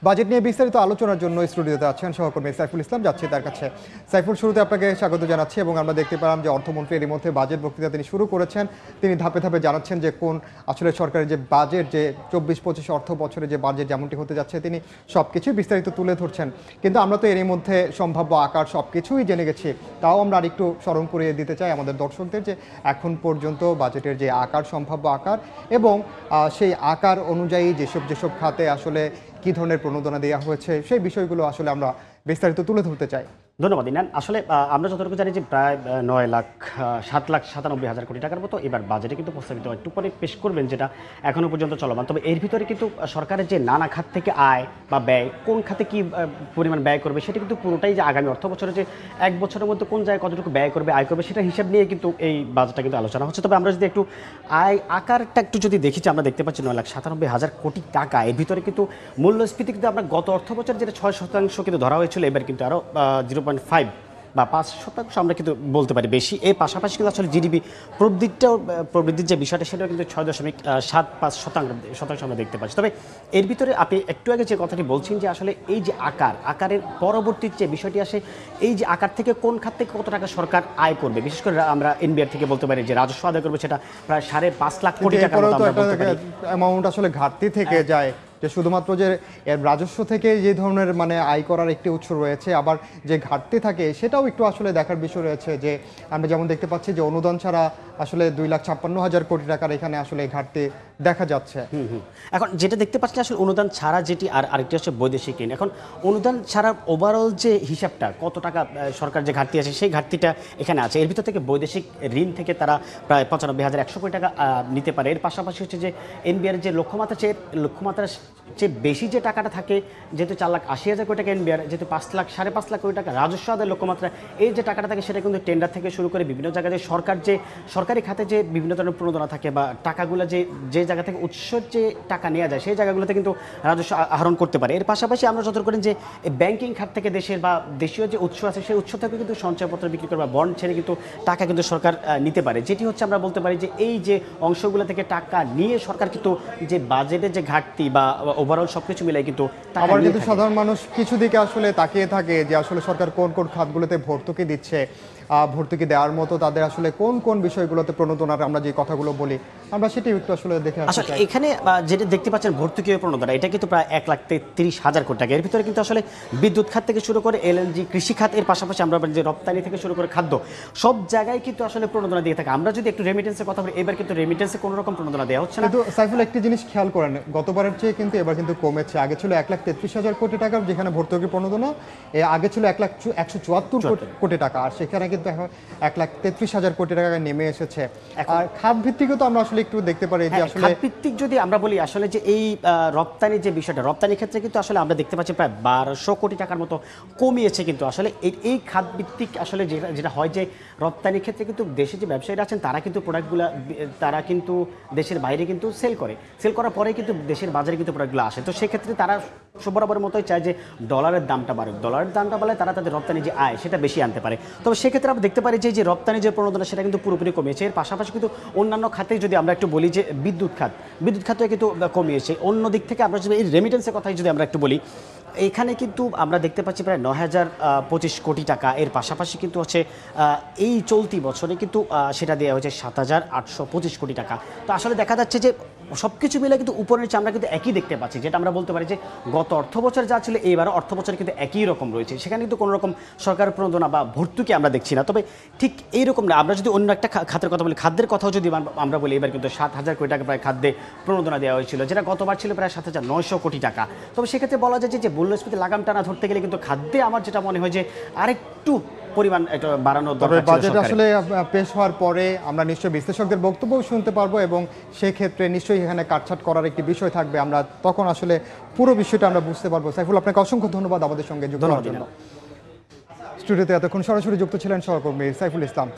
Budget নিয়ে বিস্তারিত আলোচনার জন্য স্টুডিওতে আছেন সহকর্মী সাইফুল ইসলাম, যাচ্ছি তার কাছে। সাইফুল, শুরুতে আপনাকে স্বাগত জানাচ্ছি এবং আমরা দেখতে পেলাম যে অর্থমন্ত্রী এর মধ্যে বাজেট বক্তৃতা তিনি শুরু করেছেন। তিনি ধাপে ধাপে জানাচ্ছেন যে কোন আসলে সরকারের যে বাজেট, যে 24-25 অর্থ বছরে যে বাজেট যেমনটি হতে যাচ্ছে তিনি সবকিছুই বিস্তারিত তুলে ধরছেন। কিন্তু আমরা তো এরই মধ্যে সম্ভাব্য আকার সবকিছুই জেনে গেছি, তাও আমরা আরেকটু স্মরণ করিয়ে দিতে চাই আমাদের দর্শকদের যে এখন পর্যন্ত বাজেটের যে আকার, সম্ভাব্য আকার এবং সেই আকার অনুযায়ী যেসব খাতে আসলে কী ধরনের প্রণোদনা দেওয়া হয়েছে সেই বিষয়গুলো আসলে আমরা বিস্তারিত তুলে ধরতে চাই। ধন্যবাদ ইনান। আসলে আমরা যতটুকু জানি যে প্রায় 9,07,97,000 কোটি টাকার মতো এবার বাজেটে কিন্তু প্রস্তাবিত একটু পরে পেশ করবেন, যেটা এখনও পর্যন্ত চলমান। তবে এর ভিতরে কিন্তু সরকারের যে নানা খাত থেকে আয় বা ব্যয়, কোন খাতে কী পরিমাণ ব্যয় করবে সেটা কিন্তু পুরোটাই যে আগামী অর্থ বছরে যে এক বছরের মধ্যে কোন জায়গায় কতটুকু ব্যয় করবে, আয় করবে, সেটা হিসাব নিয়ে কিন্তু এই বাজেটটা কিন্তু আলোচনা হচ্ছে। তবে আমরা যদি একটু আয় আকারটা একটু যদি দেখি, আমরা দেখতে পাচ্ছি 9,97,000 কোটি টাকা। এর ভিতরে কিন্তু মূল্যস্ফীতি কিন্তু আমরা গত অর্থ বছর যেটা 6% কিন্তু ধরা হয়েছিল, এবার কিন্তু আরও 0.5 বা 5% আমরা কিন্তু বলতে পারি বেশি। এর পাশাপাশি কিন্তু আসলে জিডিপি প্রবৃদ্ধির যে বিষয়টা সেটাও কিন্তু 6.75% আমরা দেখতে পাচ্ছি। তবে এর ভিতরে আপনি একটু আগে যে কথাটি বলছেন যে আসলে এই যে আকারের পরবর্তী যে বিষয়টি আসে, এই যে আকার থেকে কোন খাত থেকে কত টাকা সরকার আয় করবে, বিশেষ করে আমরা এনবিআর থেকে বলতে পারি যে রাজস্ব আদায় করবে, সেটা প্রায় 5.5 লাখ কোটি টাকা অ্যামাউন্ট আসলে ঘাটতি থেকে যায়, যে শুধুমাত্র যে রাজস্ব থেকে যে ধরনের মানে আয় করার একটি উৎস রয়েছে, আবার যে ঘাটতি থাকে সেটাও একটু আসলে দেখার বিষয় রয়েছে। যে আমরা যেমন দেখতে পাচ্ছি যে অনুদান ছাড়া আসলে 2,56,000 কোটি টাকার এখানে আসলে ঘাটতি দেখা যাচ্ছে। এখন যেটা দেখতে পাচ্ছি আসলে অনুদান ছাড়া যেটি, আর আরেকটি হচ্ছে বৈদেশিক ঋণ। এখন অনুদান ছাড়া ওভারঅল যে হিসাবটা কত টাকা সরকার যে ঘাটতি আছে সেই ঘাটতিটা এখানে আছে। এর ভিতর থেকে বৈদেশিক ঋণ থেকে তারা প্রায় 95,100 কোটি টাকা নিতে পারে। এর পাশাপাশি হচ্ছে যে এনবিআর যে লক্ষ্যমাত্রার চেয়ে বেশি যে টাকাটা থাকে, যেহেতু 4,80,000 কোটি টাকা এনবিআর, যেহেতু 5,00,000 সাড়ে 5 লাখ কোটি টাকা রাজস্ব আদায়ের লক্ষ্যমাত্রা, এই যে টাকাটা থাকে সেটা কিন্তু টেন্ডার থেকে শুরু করে বিভিন্ন জায়গায় যে সরকারি খাতে যে বিভিন্ন ধরনের প্রণোদনা থাকে বা টাকাগুলো যে জায়গা থেকে উৎসর যে টাকা নেওয়া যায় সেই জায়গাগুলোতে কিন্তু রাজস্ব আহরণ করতে পারে। এর পাশাপাশি আমরা যত করেন যে ব্যাংকিং খাত থেকে দেশের বা দেশীয় যে উৎস আছে সেই উৎস থেকে কিন্তু সঞ্চয়পত্র বিক্রি করে বা বন্ড ছেড়ে কিন্তু টাকা কিন্তু সরকার নিতে পারে, যেটি হচ্ছে আমরা বলতে পারি যে এই যে অংশগুলো থেকে টাকা নিয়ে সরকার কিন্তু যে বাজেটের যে ঘাটতি বা ওভারঅল সবকিছু মিলাই কিন্তু আবার কিন্তু সাধারণ মানুষ কিছু দিকে আসলে তাকিয়ে থাকে যে আসলে সরকার কোন কোন খাতগুলোতে ভর্তুকি দিচ্ছে, ভর্তুকি দেওয়ার মতো তাদের আসলে কোন কোন বিষয়গুলোতে প্রণোদনার আমরা যে কথাগুলো বলি আমরা সেটি একটু আসলে দেখে আসতে চাই। এখানে যেটা দেখতে পাচ্ছেন ভর্তুকি প্রণোদনা, এটা কিন্তু প্রায় 1,33,000 কোটি টাকা। এর ভিতরে কিন্তু আসলে বিদ্যুৎ খাত থেকে শুরু করে এলএনজি, কৃষি খাত, এর পাশাপাশি আমরা যে রপ্তানি থেকে শুরু করে খাদ্য, সব জায়গায় কিন্তু আসলে প্রণোদনা দিয়ে থাকে। আমরা যদি একটু রেমিটেন্সের কথা বলি, এবার কিন্তু রেমিটেন্সে কোনো রকম প্রণোদনা দেওয়া হচ্ছে না। কিন্তু সাইফুল, একটি জিনিস খেয়াল করেন, গতবারের চেয়ে কিন্তু এবার কিন্তু কমেছে। আগে ছিল 1,33,000 কোটি টাকা যেখানে ভর্তুকি প্রণোদনা, আগে ছিল 1,174 কোটি টাকা, আর সেখানে কিন্তু এখন 1,33,000 কোটি টাকা নেমে এসেছে। আর খাত ভিত্তিকও তো আমরা আসলে একটু দেখতে পারি যে আসলে খাত ভিত্তিক যদি আমরা বলি আসলে যে এই রপ্তানির যে বিষয়টা, রপ্তানির ক্ষেত্রে কিন্তু আসলে আমরা দেখতে পাচ্ছি প্রায় 1,200 কোটি টাকার মতো কমিয়েছে। কিন্তু আসলে এই খাত ভিত্তিক আসলে যেটা হয় যে রপ্তানির ক্ষেত্রে কিন্তু দেশের যে ব্যবসায়ীরা আছেন তারা কিন্তু প্রোডাক্টগুলো তারা কিন্তু দেশের বাইরে কিন্তু সেল করার পরে কিন্তু দেশের বাজারে কিন্তু প্রোডাক্টগুলো আসে। তো সেক্ষেত্রে তারা বরাবরের মতোই চায় যে ডলারের দামটা বাড়ুক, ডলারের দামটা বাড়লে তারা তাদের রপ্তানি যে আয় সেটা বেশি আনতে পারে। তবে সেক্ষেত্রে আমরা দেখতে পারি যে রপ্তানি যে প্রণোদনা সেটা কিন্তু পুরোপুরি কমিয়েছে। এর পাশাপাশি কিন্তু অন্যান্য খাতে যদি আমরা একটু বলি যে বিদ্যুৎ খাতে কিন্তু কমিয়েছে। অন্য দিক থেকে আমরা যদি এই রেমিটেন্সের কথাই যদি আমরা একটু বলি, এখানে কিন্তু আমরা দেখতে পাচ্ছি প্রায় 9,025 কোটি টাকা। এর পাশাপাশি কিন্তু হচ্ছে এই চলতি বছরে কিন্তু সেটা দেওয়া হয়েছে 7,825 কোটি টাকা। তো আসলে দেখা যাচ্ছে যে সব কিছু মিলে কিন্তু উপরের নিচে আমরা কিন্তু একই দেখতে পাচ্ছি, যেটা আমরা বলতে পারি যে গত অর্থ বছর যা ছিল এইবারও অর্থ বছরে কিন্তু একই রকম রয়েছে। সেখানে কিন্তু কোনো রকম সরকারের প্রণোদনা বা ভর্তুকি আমরা দেখছি না। তবে ঠিক এইরকম না, আমরা যদি অন্য একটা খাতের কথা বলি, খাদ্যের কথাও যদি আমরা বলি, এবার কিন্তু 7,000 কোটি টাকা প্রায় খাদ্যে প্রণোদনা দেওয়া হয়েছিল, যেটা গতবার ছিল প্রায় 7,900 কোটি টাকা। তবে সেক্ষেত্রে বলা যায় যে মূল্যস্ফীতি লাগাম টানা ধরতে গেলে কিন্তু খাদ্যে আমার যেটা মনে হয় যে আরেকটু পরিমাণ একটা বাড়ানোর দরকার। বাজেট আসলে পেশ হওয়ার পরে আমরা নিশ্চয়ই বিশ্লেষকদের বক্তব্যও শুনতে পারবো এবং সেই ক্ষেত্রে নিশ্চয়ই এখানে কাটছাট করার একটি বিষয় থাকবে। আমরা তখন আসলে পুরো বিষয়টা আমরা বুঝতে পারবো। সাইফুল, আপনাকে অসংখ্য ধন্যবাদ আমাদের সঙ্গে যুক্ত হওয়ার জন্য। স্টুডিওতে এতক্ষণ সরাসরি যুক্ত ছিলেন সহকর্মী সাইফুল ইসলাম।